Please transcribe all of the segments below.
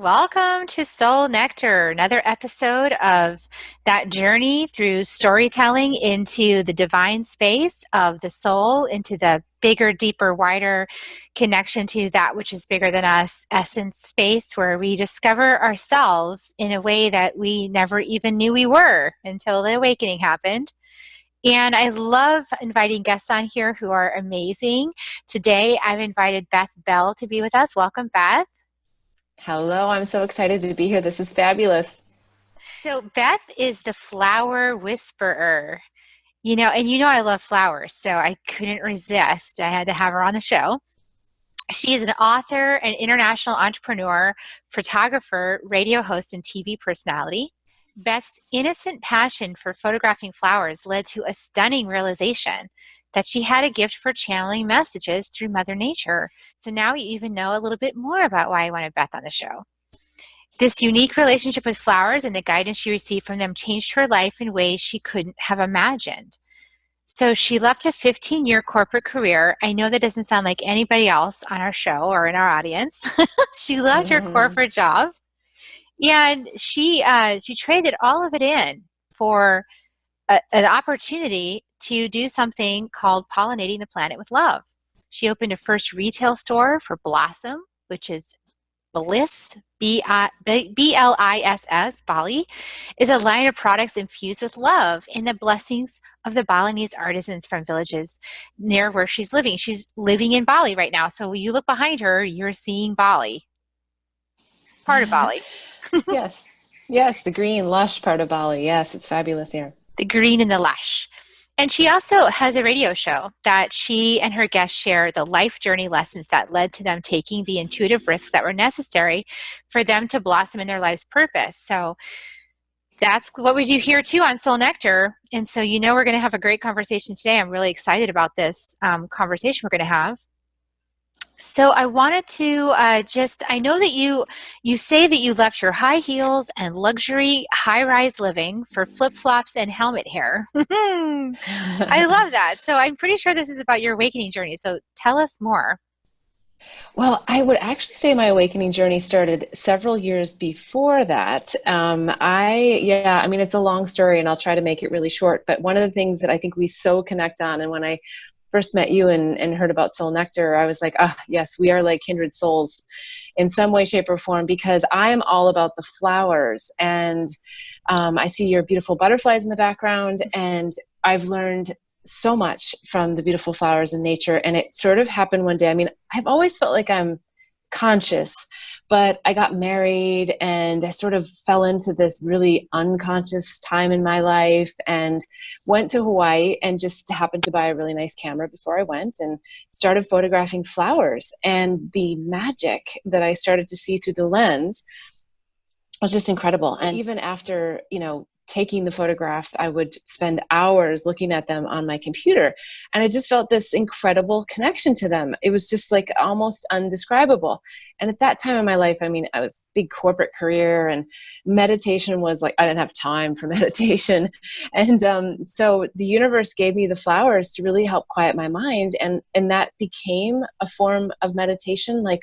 Welcome to Soul Nectar, another episode of that journey through storytelling into the divine space of the soul, into the bigger, deeper, wider connection to that which is bigger than us, essence space, where we discover ourselves in a way that we never even knew we were until the awakening happened. And I love inviting guests on here who are amazing. Today, I've invited Beth Bell to be with us. Welcome, Beth. Hello, I'm so excited to be here. This is fabulous. So Beth is the flower whisperer. I love flowers, so I couldn't resist. I had to have her on the show. She is an author, an international entrepreneur, photographer, radio host, and TV personality. Beth's innocent passion for photographing flowers led to a stunning realization that she had a gift for channeling messages through Mother Nature. So now you even know a little bit more about why I wanted Beth on the show. This unique relationship with flowers and the guidance she received from them changed her life in ways she couldn't have imagined. So she left a 15-year corporate career. I know that doesn't sound like anybody else on our show or in our audience. She left her corporate job and she traded all of it in for an opportunity to do something called pollinating the planet with love. She opened a first retail store for Blossom, which is Bliss, B-L-I-S-S, Bali, is a line of products infused with love and the blessings of the Balinese artisans from villages near where she's living. She's living in Bali right now. So when you look behind her, you're seeing Bali, part of Bali. Yes, yes, the green, lush part of Bali. Yes, it's fabulous here. The green and the lush. And she also has a radio show that she and her guests share the life journey lessons that led to them taking the intuitive risks that were necessary for them to blossom in their life's purpose. So that's what we do here too on Soul Nectar. And so we're going to have a great conversation today. I'm really excited about this conversation we're going to have. So I wanted to I know that you say that you left your high heels and luxury high-rise living for flip-flops and helmet hair. I love that. So I'm pretty sure this is about your awakening journey. So tell us more. Well, I would actually say my awakening journey started several years before that. It's a long story and I'll try to make it really short. But one of the things that I think we so connect on, and when I first met you and heard about Soul Nectar, I was like, yes, we are like kindred souls in some way, shape, or form, because I am all about the flowers. And I see your beautiful butterflies in the background, and I've learned so much from the beautiful flowers in nature. And it sort of happened one day. I mean, I've always felt like I'm conscious, but I got married and I sort of fell into this really unconscious time in my life and went to Hawaii and just happened to buy a really nice camera before I went and started photographing flowers. And the magic that I started to see through the lens was just incredible. And even after, taking the photographs, I would spend hours looking at them on my computer. And I just felt this incredible connection to them. It was just like almost undescribable. And at that time in my life, I mean, I was big corporate career, and meditation was like, I didn't have time for meditation. And so the universe gave me the flowers to really help quiet my mind. And that became a form of meditation, like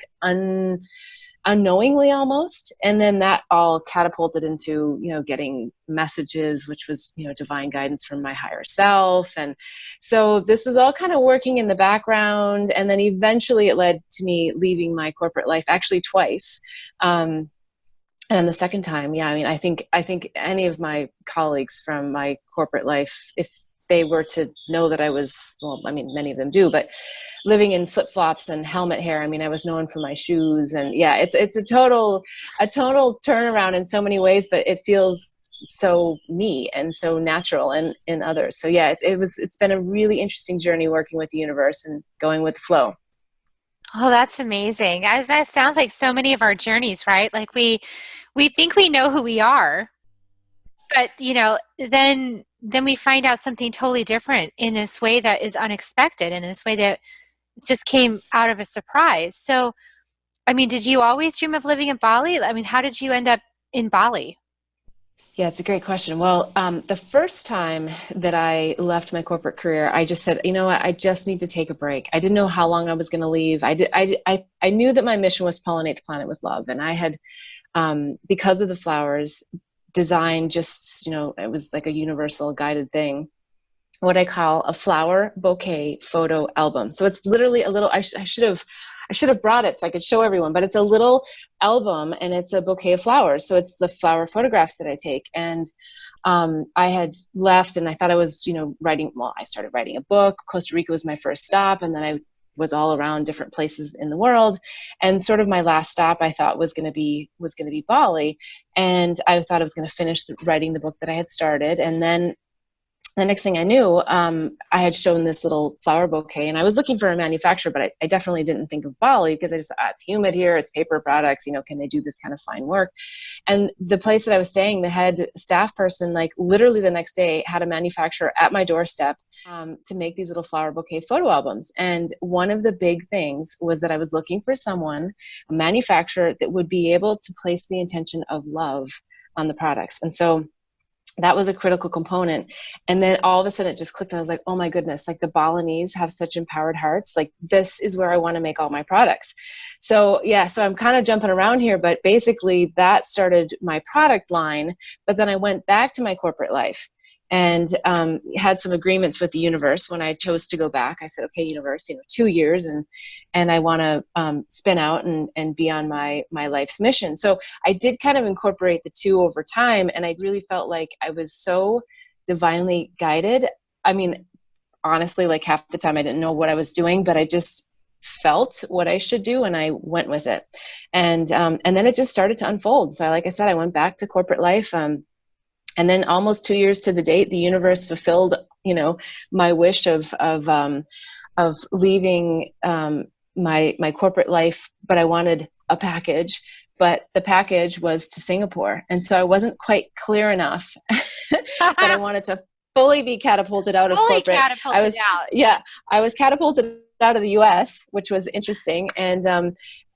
unknowingly almost. And then that all catapulted into, getting messages, which was, divine guidance from my higher self. And so this was all kind of working in the background. And then eventually it led to me leaving my corporate life, actually twice. And the second time, I think any of my colleagues from my corporate life, if they were to know that I was, many of them do, but living in flip-flops and helmet hair, I was known for my shoes. And it's a total turnaround in so many ways, but it feels so me and so natural in others. So it's been a really interesting journey working with the universe and going with the flow. Oh, that's amazing. That sounds like so many of our journeys, right? Like we think we know who we are, but then we find out something totally different in this way that is unexpected, and in this way that just came out of a surprise. So, did you always dream of living in Bali? How did you end up in Bali? Yeah, it's a great question. Well, the first time that I left my corporate career, I just said, you know what, I just need to take a break. I didn't know how long I was going to leave. I knew that my mission was pollinate the planet with love. And I had because of the flowers, design just, it was like a universal guided thing, what I call a flower bouquet photo album. So it's literally a little, I should have brought it so I could show everyone, but it's a little album and it's a bouquet of flowers. So it's the flower photographs that I take. And I had left and I thought I was, I started writing a book. Costa Rica was my first stop. And then I was all around different places in the world. And sort of my last stop I thought was going to be Bali. And I thought I was going to finish writing the book that I had started. And then the next thing I knew, I had shown this little flower bouquet and I was looking for a manufacturer, but I definitely didn't think of Bali because I just thought, it's humid here, it's paper products, can they do this kind of fine work? And the place that I was staying, the head staff person, like literally the next day had a manufacturer at my doorstep to make these little flower bouquet photo albums. And one of the big things was that I was looking for someone, a manufacturer that would be able to place the intention of love on the products. And so that was a critical component. And then all of a sudden it just clicked and I was like, oh my goodness, like the Balinese have such empowered hearts. Like this is where I want to make all my products. So yeah, so I'm kind of jumping around here, but basically that started my product line. But then I went back to my corporate life and had some agreements with the universe when I chose to go back. I said, okay, universe, 2 years and I want to spin out and be on my life's mission. So I did kind of incorporate the two over time. And I really felt like I was so divinely guided. I mean, honestly, like half the time I didn't know what I was doing, but I just felt what I should do and I went with it. And then it just started to unfold. So like I said, I went back to corporate life. And then almost 2 years to the date, the universe fulfilled, my wish of leaving my corporate life, but I wanted a package. But the package was to Singapore. And so I wasn't quite clear enough that I wanted to fully be catapulted out of Fully corporate. catapulted out. Yeah, I was catapulted out of the US, which was interesting.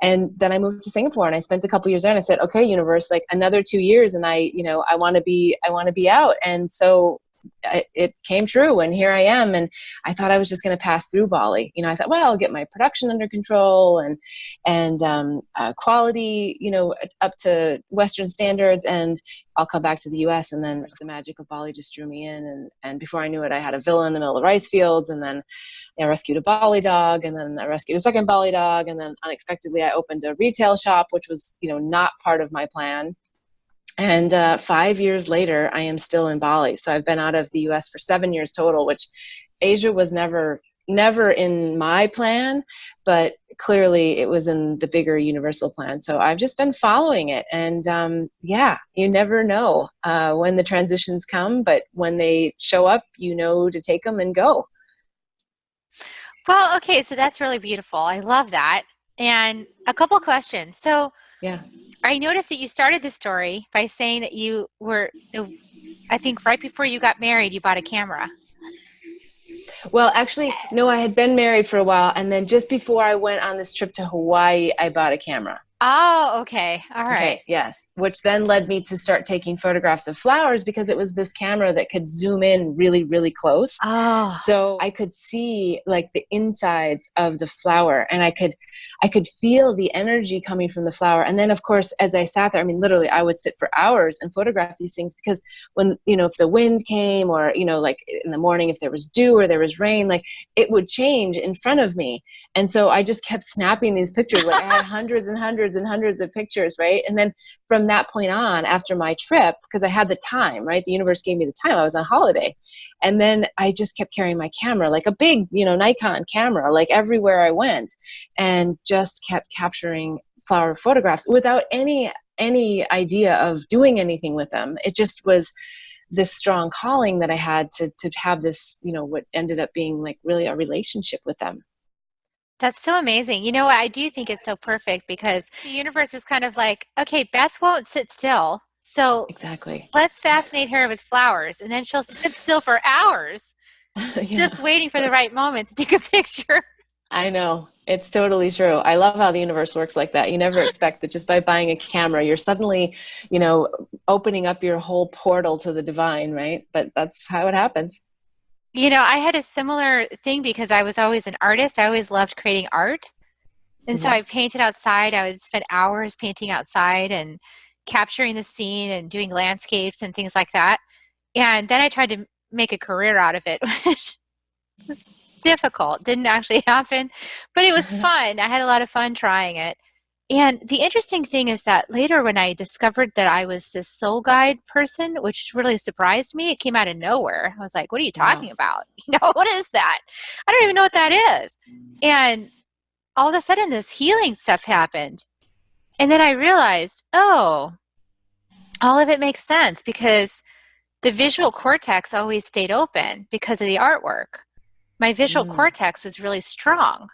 And then I moved to Singapore and I spent a couple years there and I said, okay, universe, like another 2 years. And I want to be out. And so it came true and here I am. And I thought I was just going to pass through Bali. I thought, well, I'll get my production under control and quality, up to Western standards, and I'll come back to the US. And then the magic of Bali just drew me in. And before I knew it, I had a villa in the middle of rice fields. And then I rescued a Bali dog, and then I rescued a second Bali dog. And then unexpectedly I opened a retail shop, which was, not part of my plan. And 5 years later, I am still in Bali. So I've been out of the US for 7 years total, which Asia was never in my plan, but clearly it was in the bigger universal plan. So I've just been following it. And you never know when the transitions come, but when they show up, to take them and go. Well, okay, so that's really beautiful. I love that. And a couple questions. So Yeah. I noticed that you started the story by saying that you were, I think right before you got married, you bought a camera. Well, actually, no, I had been married for a while. And then just before I went on this trip to Hawaii, I bought a camera. Oh, okay. All right. Okay, yes. Which then led me to start taking photographs of flowers because it was this camera that could zoom in really, really close. Oh. So I could see like the insides of the flower and I could feel the energy coming from the flower. And then of course, as I sat there, I mean, literally I would sit for hours and photograph these things because when, if the wind came or, like in the morning, if there was dew or there was rain, like it would change in front of me. And so I just kept snapping these pictures. Like I had hundreds and hundreds and hundreds of pictures, right? And then from that point on, after my trip, because I had the time, right? The universe gave me the time. I was on holiday. And then I just kept carrying my camera, like a big, Nikon camera, like everywhere I went, and just kept capturing flower photographs without any idea of doing anything with them. It just was this strong calling that I had to have this, what ended up being like really a relationship with them. That's so amazing. You know what? I do think it's so perfect because the universe is kind of like, okay, Beth won't sit still. So exactly, let's fascinate her with flowers. And then she'll sit still for hours, just waiting for the right moment to take a picture. I know. It's totally true. I love how the universe works like that. You never expect that just by buying a camera, you're suddenly, opening up your whole portal to the divine, right? But that's how it happens. I had a similar thing because I was always an artist. I always loved creating art. And so I painted outside. I would spend hours painting outside and capturing the scene and doing landscapes and things like that. And then I tried to make a career out of it, which was difficult. Didn't actually happen, but it was fun. I had a lot of fun trying it. And the interesting thing is that later, when I discovered that I was this soul guide person, which really surprised me, it came out of nowhere. I was like, what are you Wow. talking about? What is that? I don't even know what that is. And all of a sudden, this healing stuff happened. And then I realized, oh, all of it makes sense because the visual cortex always stayed open because of the artwork. My visual Mm, cortex was really strong.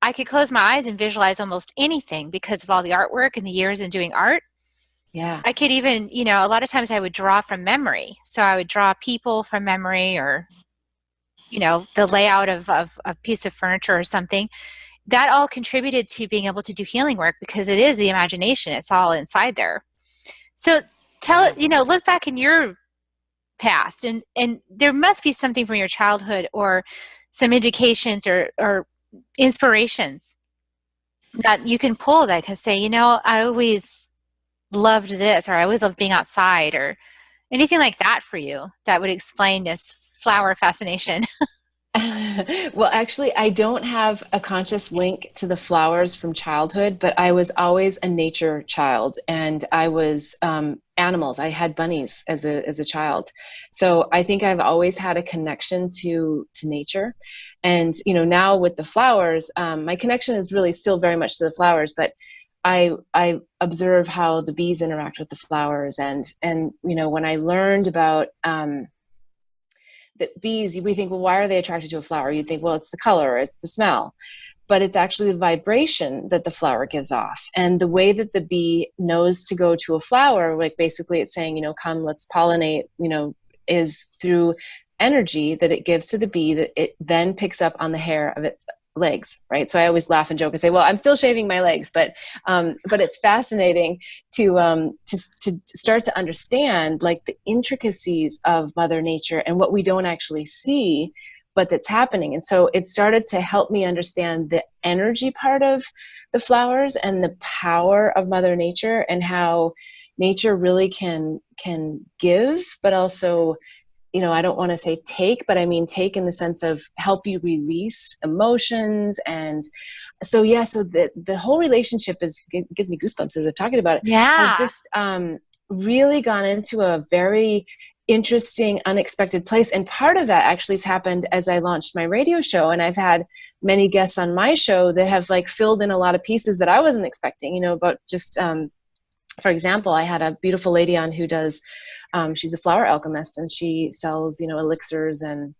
I could close my eyes and visualize almost anything because of all the artwork and the years in doing art. yeah. I could even, a lot of times I would draw from memory. So I would draw people from memory, or, the layout of a piece of furniture or something. That all contributed to being able to do healing work because it is the imagination. It's all inside there. So Yeah. look back in your past, and there must be something from your childhood or some indications or inspirations that you can pull that can say, I always loved this, or I always loved being outside, or anything like that for you that would explain this flower fascination. Well, actually, I don't have a conscious link to the flowers from childhood, but I was always a nature child, and I was animals. I had bunnies as a child, so I think I've always had a connection to nature. And now with the flowers, my connection is really still very much to the flowers, but I observe how the bees interact with the flowers, and when I learned about that bees, we think, well, why are they attracted to a flower? You'd think, well, it's the color, it's the smell, but it's actually the vibration that the flower gives off. And the way that the bee knows to go to a flower, like basically it's saying, come, let's pollinate, is through energy that it gives to the bee that it then picks up on the hair of its legs, right? So I always laugh and joke and say, well, I'm still shaving my legs, but it's fascinating to start to understand like the intricacies of Mother Nature and what we don't actually see, but that's happening. And so it started to help me understand the energy part of the flowers and the power of Mother Nature, and how nature really can give, but also, I don't want to say take, but I mean take in the sense of help you release emotions. And so, yeah, so the whole relationship it gives me goosebumps as I'm talking about it, has Yeah. just really gone into a very interesting, unexpected place. And part of that actually has happened as I launched my radio show. And I've had many guests on my show that have like filled in a lot of pieces that I wasn't expecting, about just, for example, I had a beautiful lady on who does, she's a flower alchemist, and she sells, elixirs, and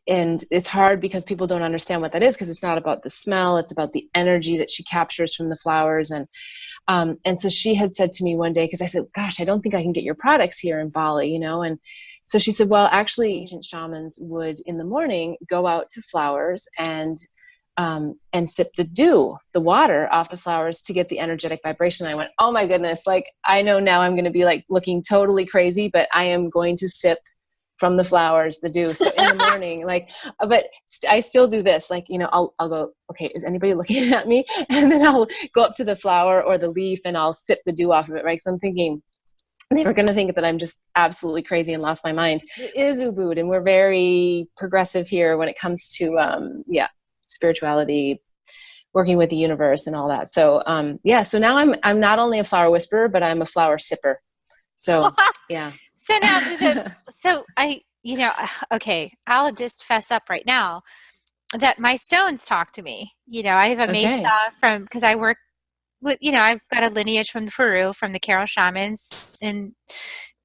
it's hard because people don't understand what that is, because it's not about the smell, it's about the energy that she captures from the flowers. And so she had said to me one day, because I said, gosh, I don't think I can get your products here in Bali, and so she said, well, actually, ancient shamans would in the morning go out to flowers and sip the dew, the water off the flowers to get the energetic vibration. I went, oh my goodness, like I know now I'm going to be like looking totally crazy, but I am going to sip from the flowers, the dew. So in the morning, like, but I still do this, like, I'll go, okay, is anybody looking at me? And then I'll go up to the flower or the leaf and I'll sip the dew off of it, right? So I'm thinking, they were going to think that I'm just absolutely crazy and lost my mind. It is Ubud, and we're very progressive here when it comes to, spirituality, working with the universe and all that. So, so now I'm not only a flower whisperer, but I'm a flower sipper. So, yeah. So now, okay, I'll just fess up right now that my stones talk to me. I have a mesa Okay. because I work with, I've got a lineage from Peru, from the Carol shamans, and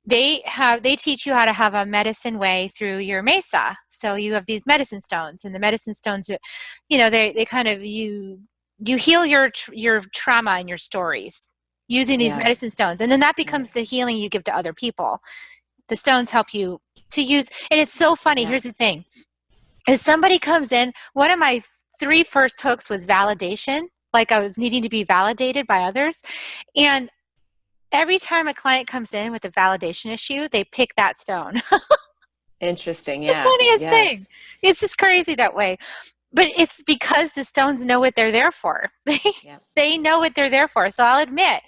they teach you how to have a medicine way through your mesa. So you have these medicine stones, and the medicine stones, they kind of, you heal your trauma and your stories using these Yeah. medicine stones, and then that becomes the Nice. healing you give to other people. The stones help you to use, and it's so funny. Yeah. Here's the thing: as somebody comes in, one of my three first hooks was validation, like I was needing to be validated by others. And every time a client comes in with a validation issue, they pick that stone. Interesting. The Yeah. funniest thing. Yes. It's just crazy that way. But it's because the stones know what they're there for. Yeah. They know what they're there for. So I'll admit,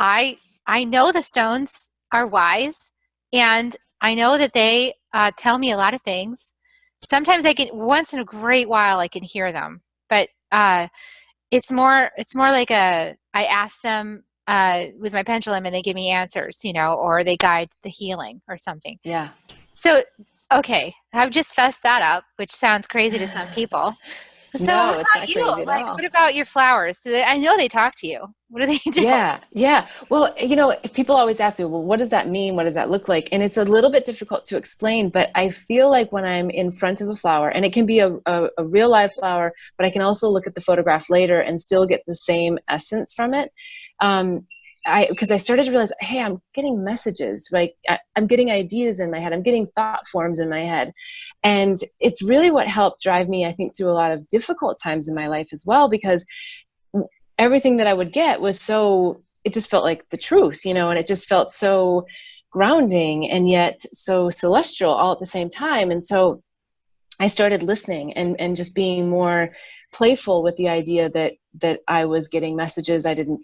I I know the stones are wise, and I know that they tell me a lot of things. Sometimes I can, once in a great while, I can hear them, but it's more like I ask them with my pendulum, and they give me answers, or they guide the healing or something. Yeah. So, okay, I've just fessed that up, which sounds crazy to some people. So, what No, it's about not you? crazy at Like, all. what about your flowers? I know they talk to you. What do they do? Yeah, yeah. Well, people always ask me, well, what does that mean? What does that look like? And it's a little bit difficult to explain, but I feel like when I'm in front of a flower, and it can be a real live flower, but I can also look at the photograph later and still get the same essence from it. Um, because I started to realize, hey, I'm getting messages, like I'm getting ideas in my head, I'm getting thought forms in my head. And it's really what helped drive me, I think, through a lot of difficult times in my life as well, because everything that I would get was so, it just felt like the truth, and it just felt so grounding and yet so celestial all at the same time. And so I started listening and just being more playful with the idea that I was getting messages. I didn't,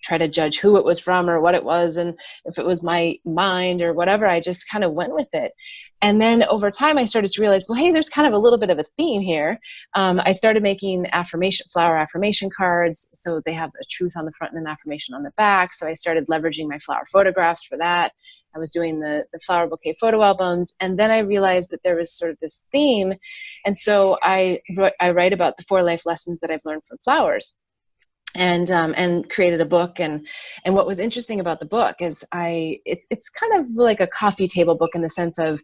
try to judge who it was from or what it was, and if it was my mind or whatever. I just kind of went with it. And then over time, I started to realize, well, hey, there's kind of a little bit of a theme here. I started making flower affirmation cards. So they have a truth on the front and an affirmation on the back. So I started leveraging my flower photographs for that. I was doing the flower bouquet photo albums. And then I realized that there was sort of this theme. And so I write about the 4 life lessons that I've learned from flowers, and created a book. And what was interesting about the book is it's kind of like a coffee table book, in the sense of,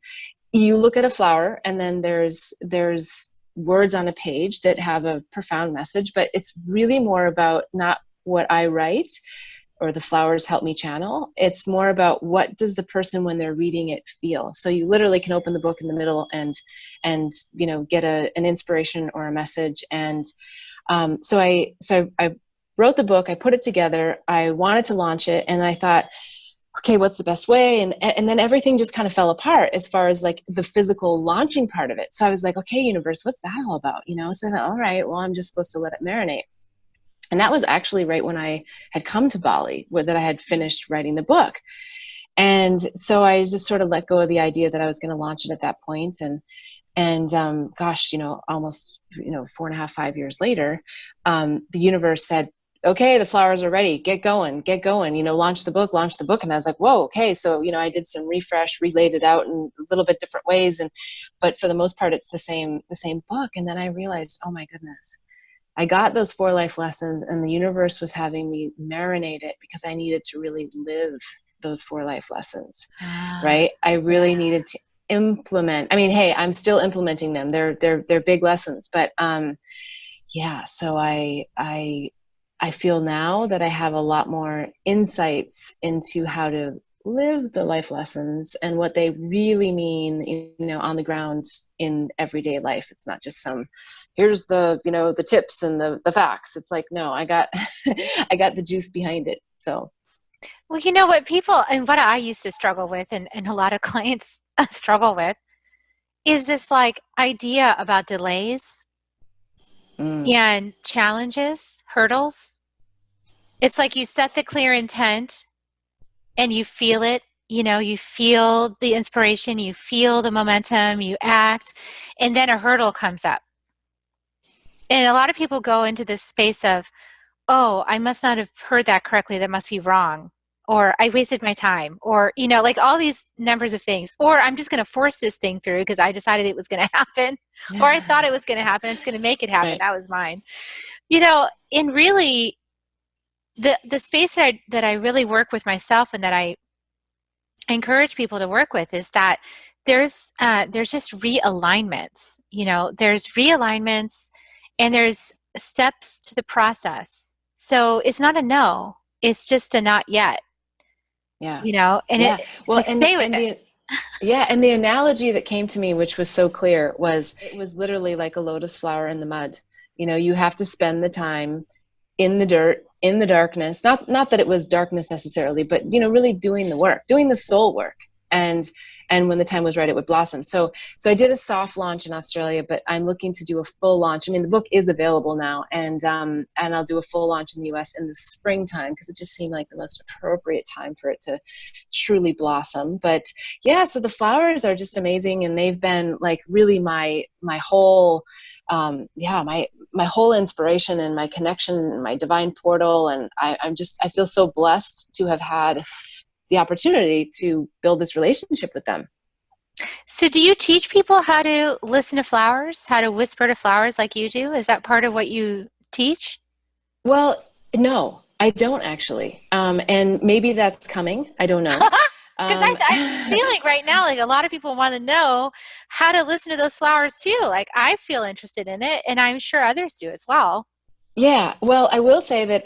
you look at a flower and then there's words on a page that have a profound message, but it's really more about not what I write or the flowers help me channel. It's more about, what does the person, when they're reading it, feel? So you literally can open the book in the middle and get an inspiration or a message. And so I wrote the book, I put it together, I wanted to launch it, and I thought, okay, what's the best way? And then everything just kind of fell apart as far as like the physical launching part of it. So I was like, okay, universe, what's that all about? So all right, well, I'm just supposed to let it marinate. And that was actually right when I had come to Bali, that I had finished writing the book. And so I just sort of let go of the idea that I was going to launch it at that point. And gosh, almost, 4.5, 5 years later, the universe said, okay, the flowers are ready. Get going, launch the book. And I was like, whoa, okay. So, I did some refresh, relayed it out in a little bit different ways. But for the most part, it's the same book. And then I realized, oh my goodness, I got those 4 life lessons, and the universe was having me marinate it, because I needed to really live those 4 life lessons, right? I really needed to implement. I mean, hey, I'm still implementing them. They're big lessons, but yeah. So I feel now that I have a lot more insights into how to live the life lessons and what they really mean, on the ground in everyday life. It's not just here's the tips and the facts. It's like, no, I got I got the juice behind it. So, Well, you know what people, and what I used to struggle with, and a lot of clients struggle with, is this like idea about delays and challenges, hurdles. It's like you set the clear intent and you feel it, you feel the inspiration, you feel the momentum, you act, and then a hurdle comes up. And a lot of people go into this space of, oh, I must not have heard that correctly, that must be wrong. Or I wasted my time, or, like all these numbers of things, or I'm just going to force this thing through because I decided it was going to happen, or I thought it was going to happen. I'm just going to make it happen. Right. That was mine. And really, the space that I really work with myself, and that I encourage people to work with, is that there's just realignments. There's realignments, and there's steps to the process. So it's not a no, it's just a not yet. Yeah. And yeah. Well, like, stay with it. And the analogy that came to me, which was so clear, was it was literally like a lotus flower in the mud. You have to spend the time in the dirt, in the darkness. Not that it was darkness necessarily, but really doing the work, doing the soul work. And And when the time was right, it would blossom. So I did a soft launch in Australia, but I'm looking to do a full launch. I mean, the book is available now, and I'll do a full launch in the US in the springtime, because it just seemed like the most appropriate time for it to truly blossom. But yeah, so the flowers are just amazing, and they've been like really my whole my whole inspiration and my connection and my divine portal. And I feel so blessed to have had the opportunity to build this relationship with them. So do you teach people how to listen to flowers, how to whisper to flowers like you do? Is that part of what you teach? Well, no, I don't actually. And maybe that's coming. I don't know. Because Um, I'm feeling right now like a lot of people want to know how to listen to those flowers too. Like I feel interested in it, and I'm sure others do as well. Yeah, well, I will say that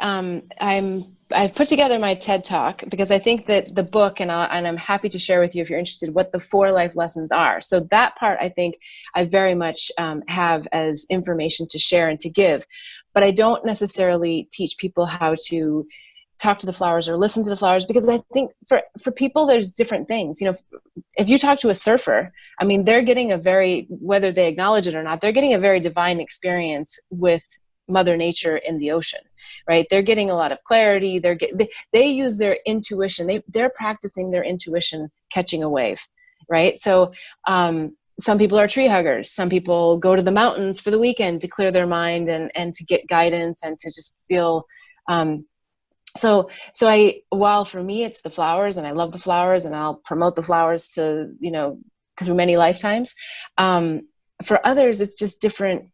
I've put together my TED Talk, because I think that the book, and I'm happy to share with you if you're interested, what the 4 life lessons are. So that part, I think I very much have as information to share and to give, but I don't necessarily teach people how to talk to the flowers or listen to the flowers, because I think for people there's different things. If you talk to a surfer, I mean, they're getting a very, whether they acknowledge it or not, they're getting a very divine experience with Mother Nature in the ocean, right? They're getting a lot of clarity. They use their intuition. They're practicing their intuition, catching a wave, right? So some people are tree huggers. Some people go to the mountains for the weekend to clear their mind and to get guidance and to just feel. While for me it's the flowers, and I love the flowers, and I'll promote the flowers to through many lifetimes. For others, it's just different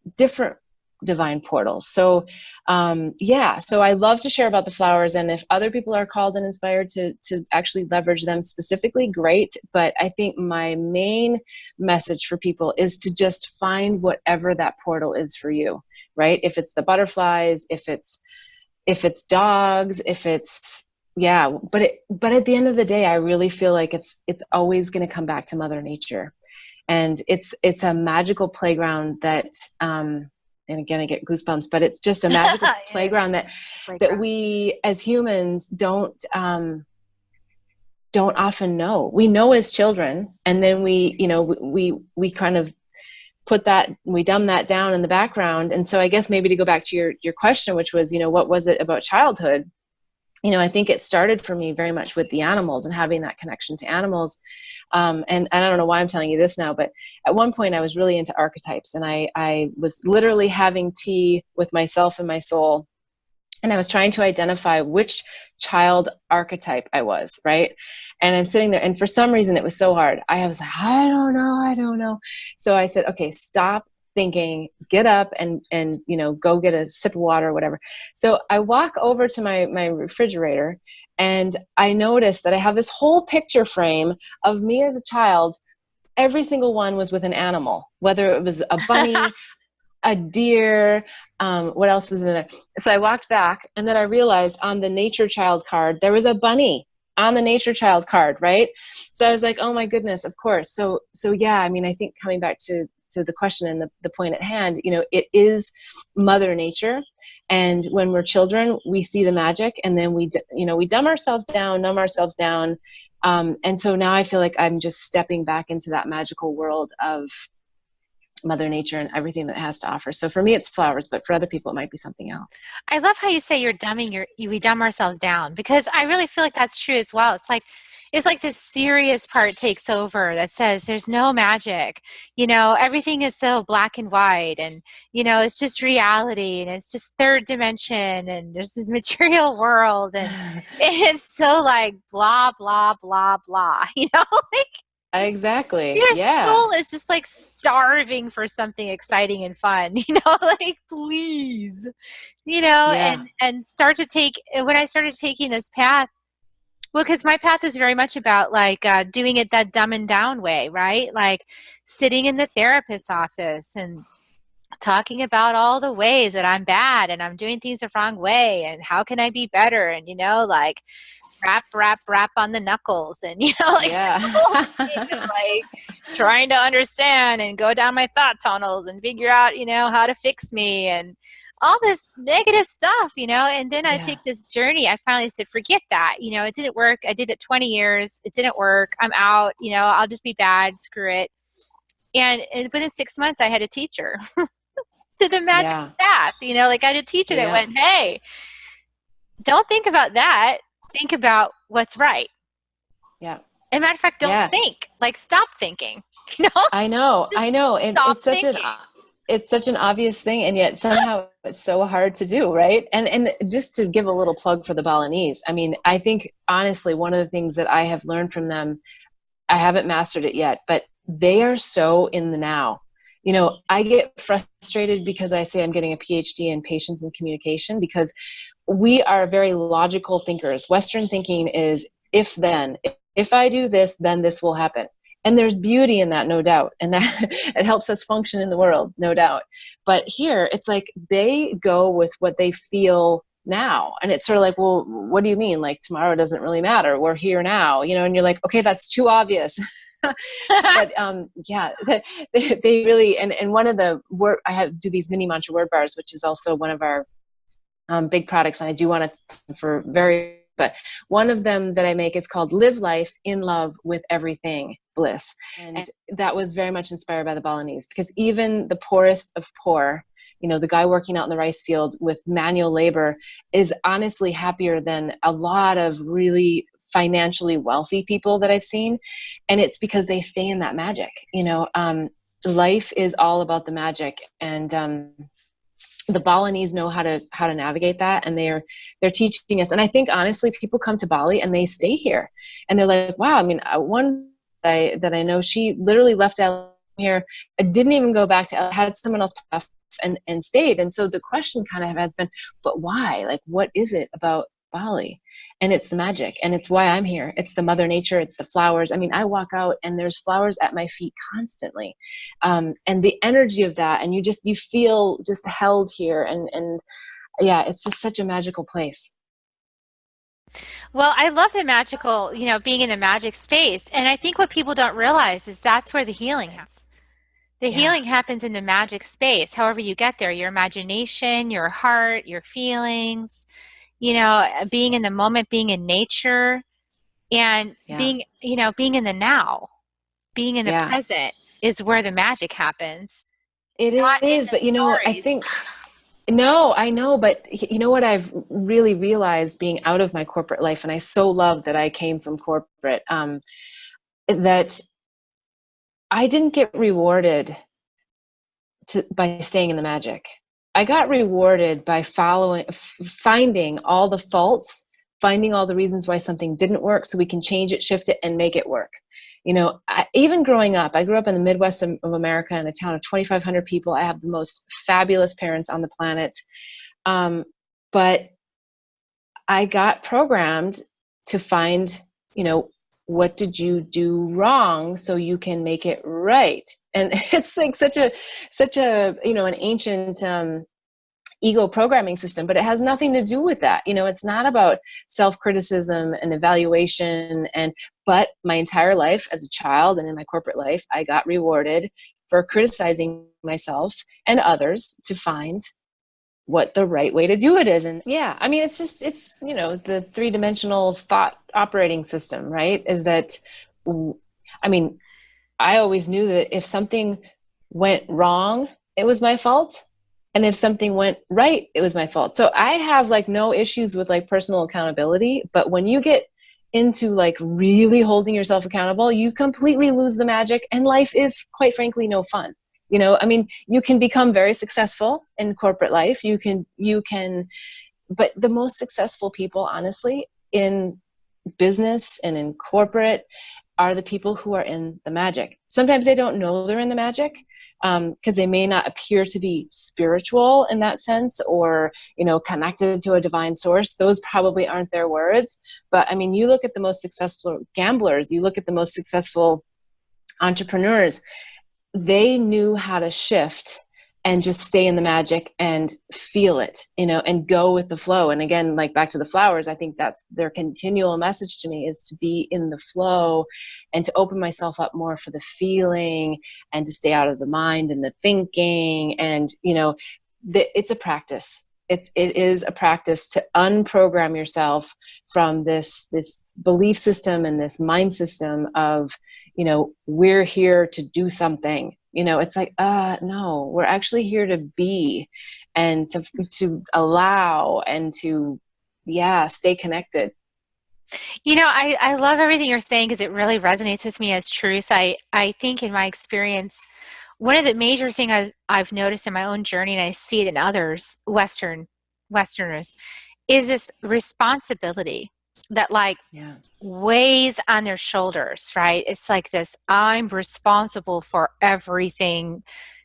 divine portals. So so I love to share about the flowers, and if other people are called and inspired to actually leverage them specifically, great. But I think my main message for people is to just find whatever that portal is for you, right? If it's the butterflies, if it's dogs, if it's but at the end of the day, I really feel like it's always going to come back to Mother Nature, and it's a magical playground that and again, I get goosebumps, but it's just a magical playground that we as humans don't often know. We know as children, and then we kind of we dumb that down in the background. And so I guess maybe to go back to your question, which was, what was it about childhood? I think it started for me very much with the animals and having that connection to animals. And I don't know why I'm telling you this now, but at one point I was really into archetypes, and I was literally having tea with myself and my soul. And I was trying to identify which child archetype I was, right? And I'm sitting there, and for some reason it was so hard. I was like, I don't know. So I said, okay, stop thinking, get up and go get a sip of water or whatever. So I walk over to my refrigerator, and I noticed that I have this whole picture frame of me as a child. Every single one was with an animal, whether it was a bunny, a deer, what else was in there? So I walked back, and then I realized on the nature child card, there was a bunny on the nature child card, right? So I was like, oh my goodness, of course. So yeah, I mean, I think coming back to the question and the point at hand, it is Mother Nature. And when we're children, we see the magic, and then we numb ourselves down. And so now I feel like I'm just stepping back into that magical world of Mother Nature and everything that it has to offer. So for me, it's flowers, but for other people, it might be something else. I love how you say we dumb ourselves down, because I really feel like that's true as well. It's like this serious part takes over that says there's no magic, everything is so black and white, and, it's just reality, and it's just third dimension, and there's this material world, and it's so like blah, blah, blah, blah, like Exactly. your Yeah. soul is just like starving for something exciting and fun, like please, Yeah. and start to take, when I started taking this path, well, because my path is very much about like doing it that dumb and down way, right? Like sitting in the therapist's office and talking about all the ways that I'm bad and I'm doing things the wrong way and how can I be better, and like rap on the knuckles, and like Yeah. this whole thing of like trying to understand and go down my thought tunnels and figure out how to fix me. And all this negative stuff, and then I Yeah. take this journey. I finally said, forget that. It didn't work. I did it 20 years. It didn't work. I'm out. I'll just be bad. Screw it. And within 6 months, I had a teacher to the magical Yeah. path. Like I had a teacher that Yeah. went, hey, don't think about that. Think about what's right. Yeah. As a matter of fact, don't Yeah. think. Like, stop thinking. You know, I know. just I know. And stop thinking. it's such an obvious thing, and yet somehow it's so hard to do, right? And just to give a little plug for the Balinese, I mean, I think honestly one of the things that I have learned from them, I haven't mastered it yet, but they are so in the now. I get frustrated because I say I'm getting a PhD in patience and communication, because we are very logical thinkers. Western thinking is if then. If I do this, then this will happen. And there's beauty in that, no doubt. And that it helps us function in the world, no doubt. But here, it's like they go with what they feel now. And it's sort of like, well, what do you mean? Like tomorrow doesn't really matter. We're here now, and you're like, okay, that's too obvious. But yeah, they really, and one of the word, I have do these mini mantra word bars, which is also one of our big products. And I do want to for very, but one of them that I make is called Live Life in Love with Everything Bliss. And that was very much inspired by the Balinese, because even the poorest of poor, the guy working out in the rice field with manual labor is honestly happier than a lot of really financially wealthy people that I've seen. And it's because they stay in that magic. Life is all about the magic. And the Balinese know how to navigate that, and they're teaching us. And I think honestly, people come to Bali and they stay here, and they're like, wow. I mean, one that I know, she literally left LA here, didn't even go back to LA, had someone else pass and stayed. And so the question kind of has been, but why? Like, what is it about Bali? And it's the magic, and it's why I'm here. It's the mother nature. It's the flowers. I mean, I walk out and there's flowers at my feet constantly. And the energy of that, and you feel just held here. And yeah, it's just such a magical place. Well, I love the magical, being in the magic space. And I think what people don't realize is that's where the healing happens. The Yeah. healing happens in the magic space, however you get there, your imagination, your heart, your feelings, being in the moment, being in nature, and Yeah. being in the now, being in the Yeah. present is where the magic happens, It not in is. the But, I stories. think, no, I know. But you know what I've really realized being out of my corporate life, and I so love that I came from corporate, that I didn't get rewarded by staying in the magic. I got rewarded by finding all the faults, finding all the reasons why something didn't work, so we can change it, shift it, and make it work. Even growing up, I grew up in the Midwest of America in a town of 2,500 people. I have the most fabulous parents on the planet. But I got programmed to find, what did you do wrong so you can make it right? And it's like such a, an ancient, ego programming system, but it has nothing to do with that. It's not about self-criticism and evaluation. But my entire life as a child and in my corporate life, I got rewarded for criticizing myself and others to find what the right way to do it is. And yeah, I mean, it's the three-dimensional thought operating system, right? Is that, I mean, I always knew that if something went wrong, it was my fault. And if something went right, it was my fault. So I have like no issues with like personal accountability, but when you get into like really holding yourself accountable, you completely lose the magic, and life is quite frankly no fun. I mean, you can become very successful in corporate life. But the most successful people, honestly, in business and in corporate are the people who are in the magic. Sometimes they don't know they're in the magic, because they may not appear to be spiritual in that sense, or connected to a divine source. Those probably aren't their words. But I mean, you look at the most successful gamblers, you look at the most successful entrepreneurs, they knew how to shift and just stay in the magic and feel it, and go with the flow. And again, like back to the flowers, I think that's their continual message to me, is to be in the flow and to open myself up more for the feeling, and to stay out of the mind and the thinking. And, it's a practice. It is a practice to unprogram yourself from this belief system and this mind system of, we're here to do something. It's like, no, we're actually here to be, and to allow, and to, stay connected. I love everything you're saying because it really resonates with me as truth. I think in my experience, one of the major thing I've noticed in my own journey, and I see it in others, Westerners, is this responsibility that Yeah. weighs on their shoulders, right? It's like this, I'm responsible for everything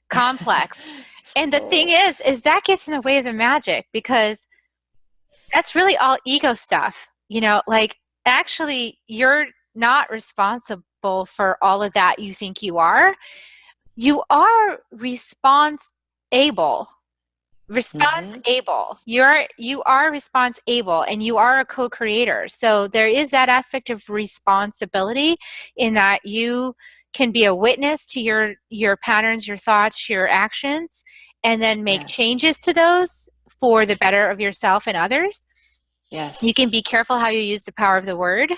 complex. And the thing Oh. is that gets in the way of the magic, because that's really all ego stuff. Actually, you're not responsible for all of that you think you are. You are Mm-hmm. you are response able, and you are a co-creator. So there is that aspect of responsibility, in that you can be a witness to your patterns, your thoughts, your actions, and then make Yes. changes to those for the better of yourself and others. You Yes. can be careful how you use the power of the word,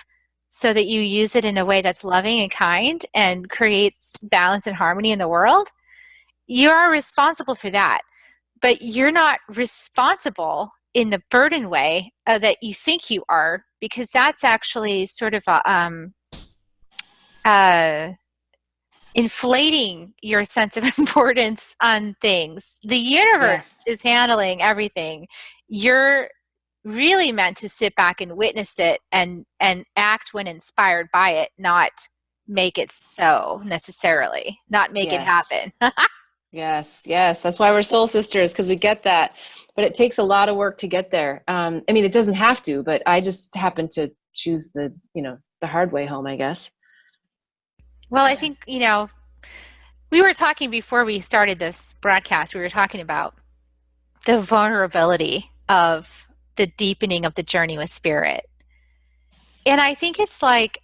so that you use it in a way that's loving and kind and creates balance and harmony in the world. You are responsible for that, but you're not responsible in the burden way that you think you are, because that's actually sort of uh, inflating your sense of importance on things. The universe Yes. is handling everything. You're really meant to sit back and witness it, and act when inspired by it, not make it so necessarily, not make it Yes. happen. Yes, yes. That's why we're soul sisters, because we get that. But it takes a lot of work to get there. I mean, it doesn't have to, but I just happen to choose the hard way home, I guess. Well, I think, we were talking before we started this broadcast, we were talking about the vulnerability of the deepening of the journey with spirit. And I think it's like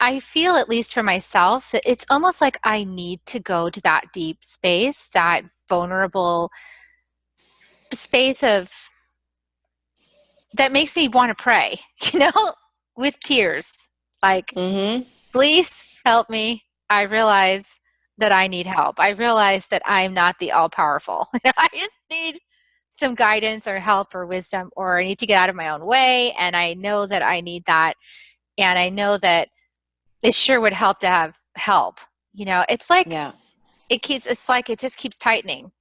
I feel, at least for myself, that it's almost like I need to go to that deep space, that vulnerable space that makes me want to pray, with tears. Like, Mm-hmm. please help me. I realize that I need help. I realize that I'm not the all powerful. I need some guidance or help or wisdom, or I need to get out of my own way. And I know that I need that. And I know that it sure would help to have help. It's like Yeah. it just keeps tightening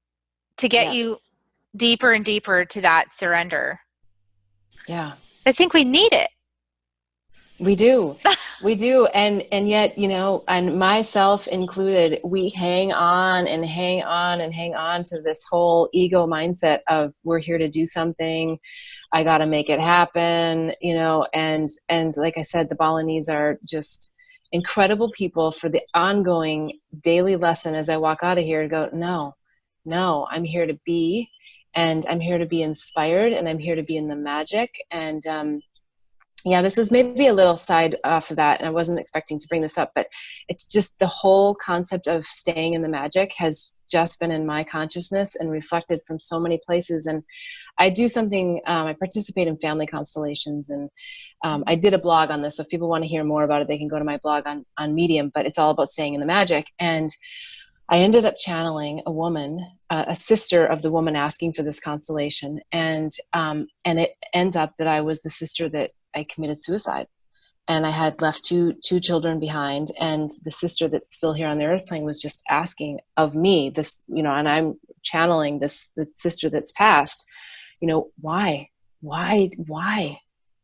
to get Yeah. you deeper and deeper to that surrender. Yeah. I think we need it. We do. We do. And yet, and myself included, we hang on and hang on and hang on to this whole ego mindset of, we're here to do something. I got to make it happen, and like I said, the Balinese are just incredible people for the ongoing daily lesson as I walk out of here to go, no, I'm here to be, and I'm here to be inspired, and I'm here to be in the magic. And, yeah, this is maybe a little side off of that, and I wasn't expecting to bring this up, but it's just the whole concept of staying in the magic has just been in my consciousness and reflected from so many places. And I do something, I participate in family constellations, and I did a blog on this. So if people want to hear more about it, they can go to my blog on Medium, but it's all about staying in the magic. And I ended up channeling a woman, a sister of the woman asking for this constellation. And it ends up that I was the sister that I committed suicide, and I had left two children behind. And the sister that's still here on the earth plane was just asking of me this, and I'm channeling the sister that's passed, why,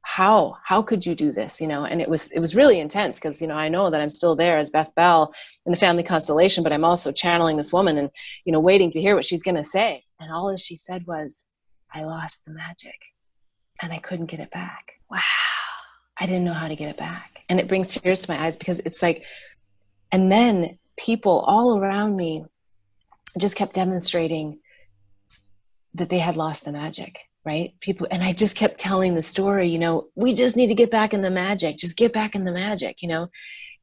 how could you do this? And it was really intense, because, I know that I'm still there as Beth Bell in the family constellation, but I'm also channeling this woman and, waiting to hear what she's going to say. And all that she said was, I lost the magic and I couldn't get it back. Wow. I didn't know how to get it back. And it brings tears to my eyes, because it's like, and then people all around me just kept demonstrating that they had lost the magic, right? People, and I just kept telling the story, we just need to get back in the magic. Just get back in the magic,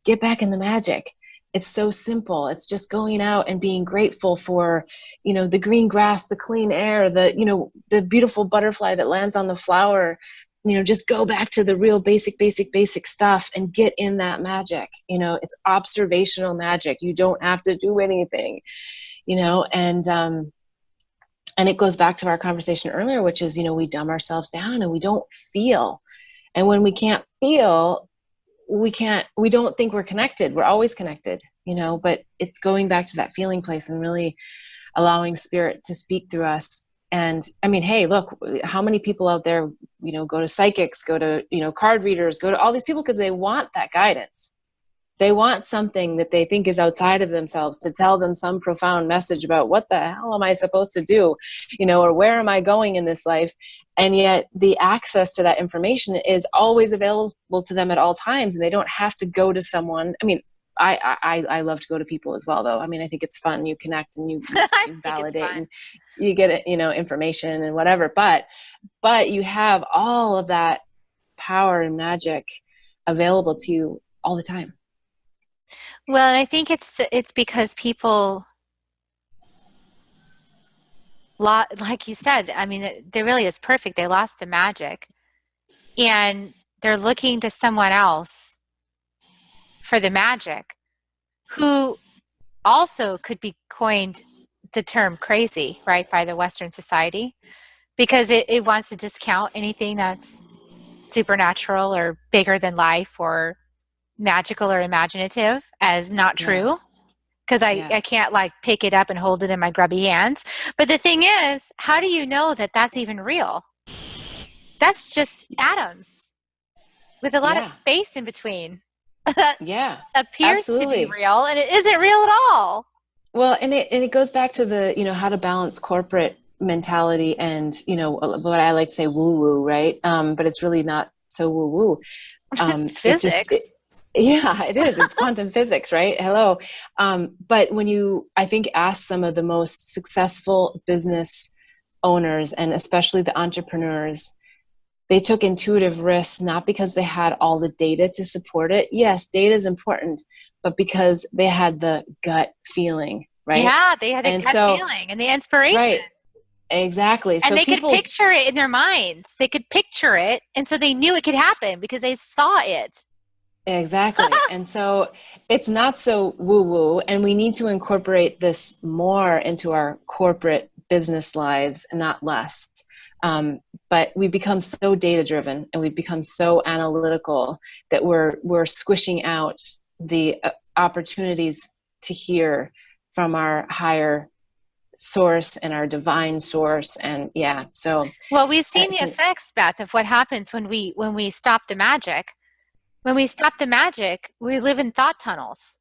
get back in the magic. It's so simple. It's just going out and being grateful for, the green grass, the clean air, the beautiful butterfly that lands on the flower. Just go back to the real basic stuff and get in that magic. It's observational magic. You don't have to do anything, and it goes back to our conversation earlier, which is, we dumb ourselves down and we don't feel. And when we can't feel, we don't think we're connected. We're always connected, but it's going back to that feeling place and really allowing spirit to speak through us. And I mean, hey, look, how many people out there, go to psychics, go to, card readers, go to all these people because they want that guidance. They want something that they think is outside of themselves to tell them some profound message about what the hell am I supposed to do, or where am I going in this life? And yet the access to that information is always available to them at all times. And they don't have to go to someone. I mean, I love to go to people as well, though. I mean, I think it's fun. You connect and you validate and you get, information and whatever. But you have all of that power and magic available to you all the time. Well, and I think it's because people, like you said, I mean, it really is perfect. They lost the magic, and they're looking to someone else for the magic, who also could be coined the term crazy, right, by the Western society, because it wants to discount anything that's supernatural or bigger than life or magical or imaginative as not true, because I can't like pick it up and hold it in my grubby hands. But the thing is, how do you know that that's even real? That's just atoms with a lot of space in between. That appears absolutely to be real, and it isn't real at all. Well, and it goes back to the, how to balance corporate mentality and, what I like to say woo-woo, right? But it's really not so woo-woo. It's physics. It is. It's quantum physics, right? Hello. But when you, I think, ask some of the most successful business owners, and especially the entrepreneurs, they took intuitive risks, not because they had all the data to support it. Yes, data is important, but because they had the gut feeling, right? Yeah, they had a gut feeling and the inspiration. Right. Exactly. And so they could picture it in their minds. They could picture it. And so they knew it could happen because they saw it. Exactly. And so it's not so woo-woo, and we need to incorporate this more into our corporate business lives and not less. But we become so data-driven and we've become so analytical that we're squishing out the opportunities to hear from our higher source and our divine source. And well, we've seen the effects, Beth, of what happens when we stop the magic. When we stop the magic, we live in thought tunnels.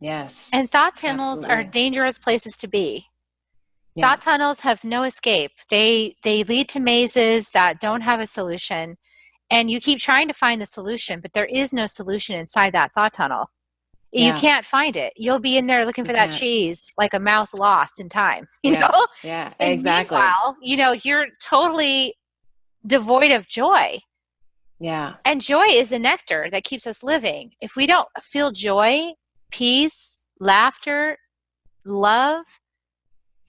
Yes. And thought tunnels are dangerous places to be. Yeah. Thought tunnels have no escape. They lead to mazes that don't have a solution. And you keep trying to find the solution, but there is no solution inside that thought tunnel. You can't find it. You'll be in there looking for that cheese like a mouse lost in time. You know? Yeah, and exactly. Meanwhile, you're totally devoid of joy. Yeah. And joy is the nectar that keeps us living. If we don't feel joy, peace, laughter, love,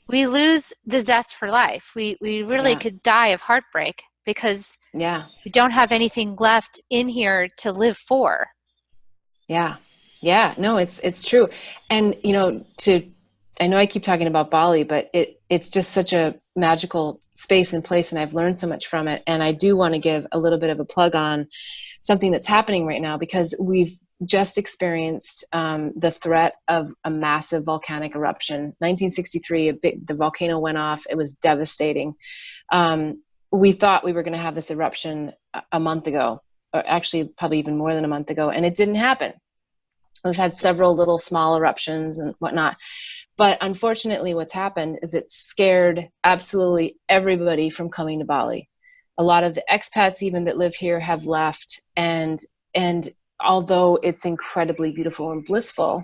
we lose the zest for life. We really could die of heartbreak because we don't have anything left in here to live for. Yeah. Yeah. No, it's true. And, I know I keep talking about Bali, but it's just such a magical space and place, and I've learned so much from it. And I do want to give a little bit of a plug on something that's happening right now, because we've just experienced the threat of a massive volcanic eruption. 1963, the volcano went off. It was devastating. We thought we were going to have this eruption a month ago, or actually probably even more than a month ago, and it didn't happen. We've had several little small eruptions and whatnot. But unfortunately, what's happened is it scared absolutely everybody from coming to Bali. A lot of the expats even that live here have left. And although it's incredibly beautiful and blissful,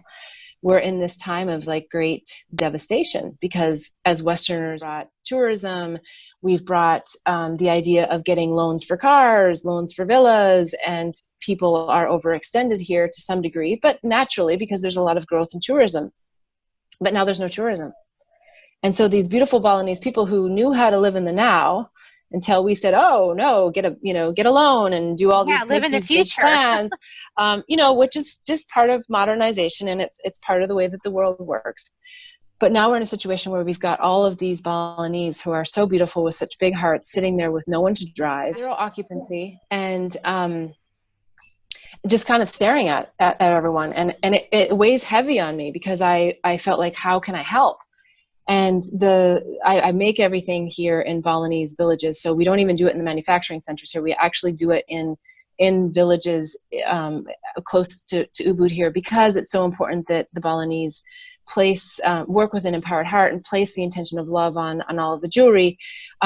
we're in this time of like great devastation, because as Westerners brought tourism, we've brought the idea of getting loans for cars, loans for villas, and people are overextended here to some degree, but naturally, because there's a lot of growth in tourism. But now there's no tourism. And so these beautiful Balinese people who knew how to live in the now, until we said, oh no, get a loan and do all Yeah, these, live make in the these big future. plans, which is just part of modernization, and it's part of the way that the world works. But now we're in a situation where we've got all of these Balinese who are so beautiful with such big hearts sitting there with no one to drive, zero occupancy, and just kind of staring at everyone. And it weighs heavy on me, because I felt like, how can I help? And I make everything here in Balinese villages. So we don't even do it in the manufacturing centers here. We actually do it in villages close to Ubud here, because it's so important that the Balinese work with an empowered heart and place the intention of love on all of the jewelry.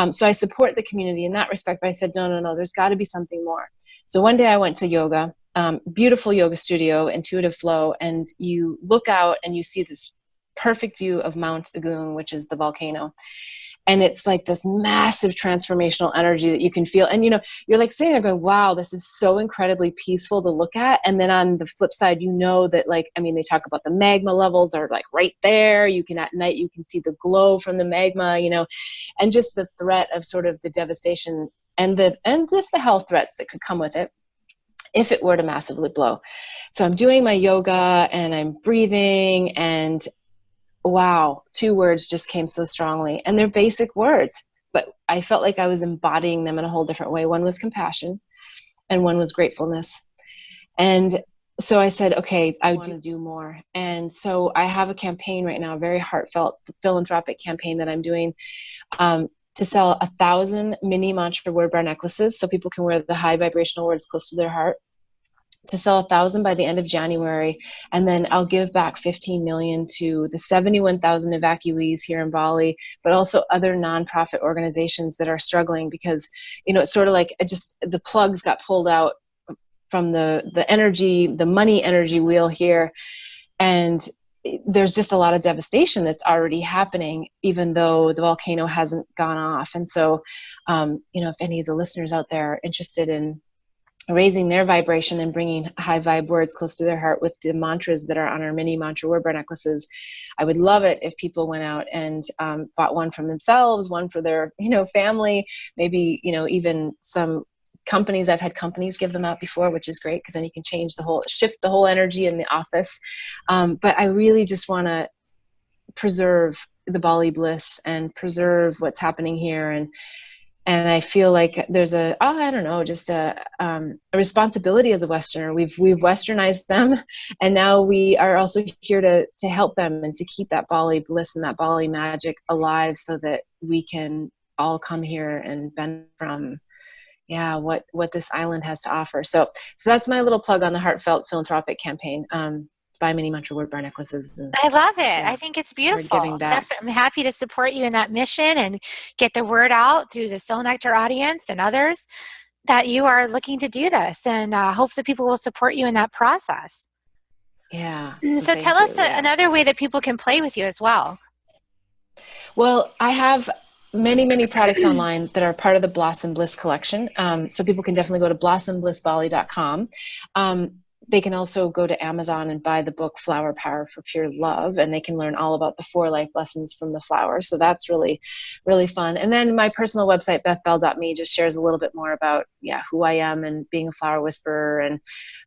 So I support the community in that respect, but I said, no, there's got to be something more. So one day I went to yoga, beautiful yoga studio, intuitive flow, and you look out and you see this perfect view of Mount Agung, which is the volcano. And it's like this massive transformational energy that you can feel. And, you're like sitting there going, wow, this is so incredibly peaceful to look at. And then on the flip side, that they talk about the magma levels are like right there. At night, you can see the glow from the magma, and just the threat of sort of the devastation and just the health threats that could come with it if it were to massively blow. So I'm doing my yoga and I'm breathing, and wow, 2 words just came so strongly, and they're basic words, but I felt like I was embodying them in a whole different way. One was compassion and one was gratefulness. And so I said, okay, I want to do more. And so I have a campaign right now, a very heartfelt philanthropic campaign that I'm doing to sell 1,000 mini mantra word bar necklaces, so people can wear the high vibrational words close to their heart, to sell 1,000 by the end of January. And then I'll give back 15 million to the 71,000 evacuees here in Bali, but also other nonprofit organizations that are struggling, because, it's sort of like the plugs got pulled out from the money energy wheel here. And there's just a lot of devastation that's already happening, even though the volcano hasn't gone off. And so, if any of the listeners out there are interested in raising their vibration and bringing high vibe words close to their heart with the mantras that are on our mini mantra word bar necklaces, I would love it if people went out and bought one from themselves, one for their, family, maybe, even some companies. I've had companies give them out before, which is great, because then you can shift the whole energy in the office. But I really just want to preserve the Bali bliss and preserve what's happening here. And I feel like there's a responsibility as a Westerner. We've Westernized them, and now we are also here to help them and to keep that Bali bliss and that Bali magic alive, so that we can all come here and benefit from, what this island has to offer. So that's my little plug on the heartfelt philanthropic campaign. Buy mini mantra word bar necklaces. I love it. I think it's beautiful. I'm happy to support you in that mission and get the word out through the Soul Nectar audience and others that you are looking to do this, and hope that people will support you in that process. Yeah. So tell us another way that people can play with you as well. Well, I have many products online that are part of the Blossom Bliss collection. So people can definitely go to blossomblissbali.com. They can also go to Amazon and buy the book Flower Power for Pure Love, and they can learn all about the 4 life lessons from the flowers. So that's really, really fun. And then my personal website, bethbell.me, just shares a little bit more about who I am and being a flower whisperer. And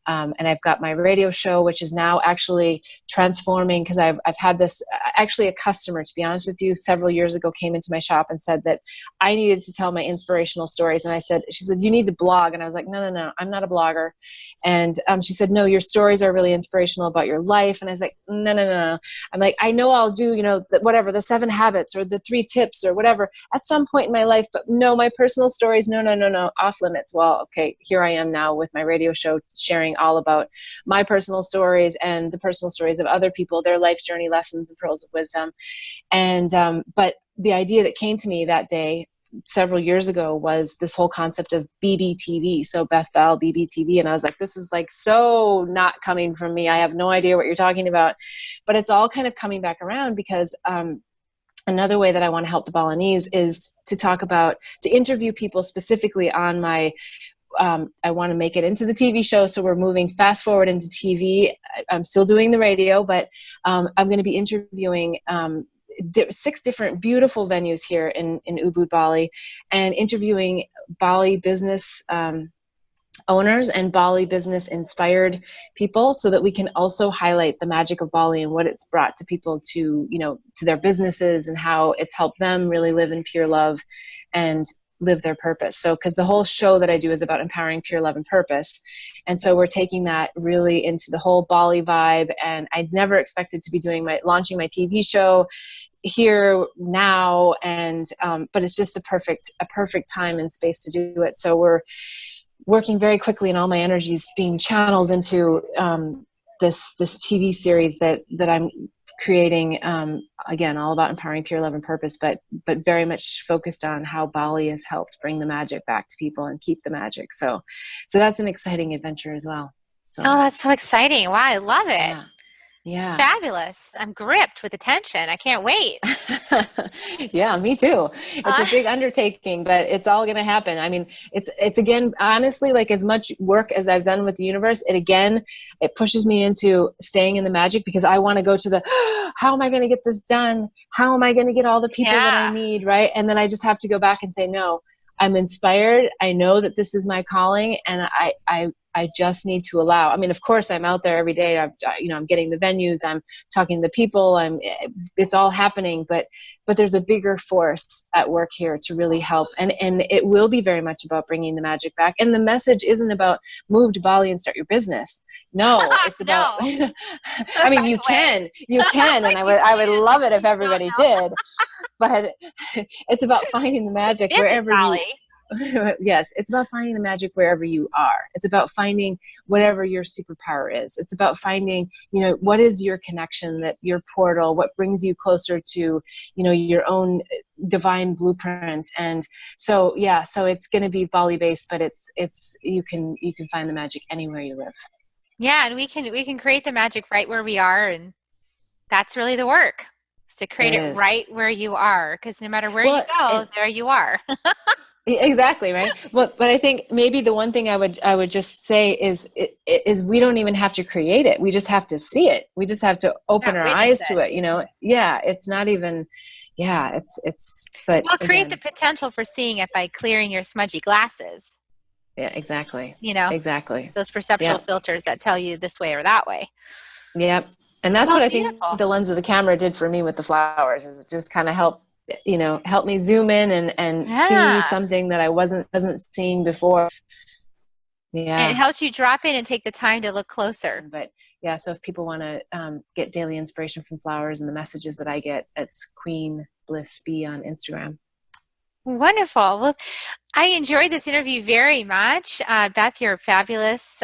I've got my radio show, which is now actually transforming, because I've had this, actually a customer, to be honest with you, several years ago came into my shop and said that I needed to tell my inspirational stories. And she said, you need to blog. And I was like, no, I'm not a blogger. And she said, no, your stories are really inspirational about your life. And I was like, no. I'm like, I know I'll do, whatever, the 7 habits or the 3 tips or whatever at some point in my life, but no, my personal stories, no, off limits. Well, okay, here I am now with my radio show, sharing all about my personal stories and the personal stories of other people, their life journey lessons and pearls of wisdom. And, but the idea that came to me that day several years ago was this whole concept of BBTV. So Beth Bell, BBTV. And I was like, this is like so not coming from me. I have no idea what you're talking about, but it's all kind of coming back around because, another way that I want to help the Balinese is to interview people specifically on my, I want to make it into the TV show. So we're moving fast forward into TV. I'm still doing the radio, but I'm going to be interviewing 6 different beautiful venues here in Ubud, Bali, and interviewing Bali business owners and Bali business inspired people so that we can also highlight the magic of Bali and what it's brought to people, to, to their businesses, and how it's helped them really live in pure love and live their purpose. So, because the whole show that I do is about empowering pure love and purpose. And so we're taking that really into the whole Bali vibe. And I'd never expected to be launching my TV show here now. And, but it's just a perfect time and space to do it. So we're working very quickly, and all my energy is being channeled into this TV series that I'm creating, again, all about empowering pure love and purpose, but very much focused on how Bali has helped bring the magic back to people and keep the magic. So that's an exciting adventure as well. So, Oh, that's so exciting. Wow, I love it. yeah. Yeah. Fabulous. I'm gripped with attention. I can't wait. Yeah, me too. It's a big undertaking, but it's all going to happen. I mean, it's again, honestly, like as much work as I've done with the universe, it pushes me into staying in the magic, because I want to go to how am I going to get this done? How am I going to get all the people that I need? Right. And then I just have to go back and say, no, I'm inspired. I know that this is my calling, and I just need to allow. I mean, of course, I'm out there every day. I'm getting the venues. I'm talking to the people. It's all happening, but there's a bigger force at work here to really help, and it will be very much about bringing the magic back. And the message isn't about move to Bali and start your business. No, it's about. No. I mean, you can, and I would love it if everybody did, but it's about finding the magic wherever you. Yes, it's about finding the magic wherever you are. It's about finding whatever your superpower is. It's about finding, what is your connection, that your portal, what brings you closer to, your own divine blueprint. And so, so it's going to be Bali based, but you can find the magic anywhere you live. Yeah, and we can create the magic right where we are, and that's really the work. Is to create it right where you are, because no matter where you go, there you are. Exactly, right. But I think maybe the one thing I would just say is we don't even have to create it. We just have to see it. We just have to open our eyes to it. Yeah, it's not even. Yeah, But create the potential for seeing it by clearing your smudgy glasses. Yeah, exactly. Exactly. Those perceptual filters that tell you this way or that way. Yep. And that's what I think the lens of the camera did for me with the flowers. Is it just kind of helped me zoom in and see something that I wasn't seeing before. Yeah. And it helps you drop in and take the time to look closer. But yeah, so if people want to get daily inspiration from flowers and the messages that I get, it's Queen Bliss B on Instagram. Wonderful. Well, I enjoyed this interview very much. Beth, you're a fabulous,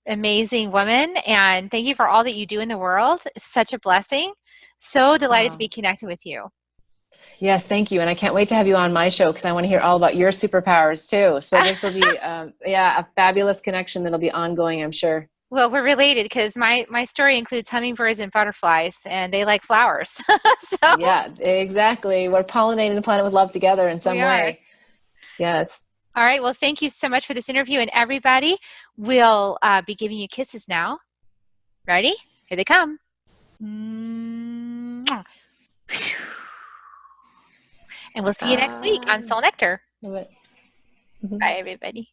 amazing woman, and thank you for all that you do in the world. It's such a blessing. So delighted to be connected with you. Yes, thank you. And I can't wait to have you on my show, because I want to hear all about your superpowers too. So this will be, a fabulous connection that'll be ongoing, I'm sure. Well, we're related, because my story includes hummingbirds and butterflies, and they like flowers. Yeah, exactly. We're pollinating the planet with love together in some way. Yes. All right. Well, thank you so much for this interview. And everybody, we'll be giving you kisses now. Ready? Here they come. And we'll see you next week on Soul Nectar. Bye, everybody.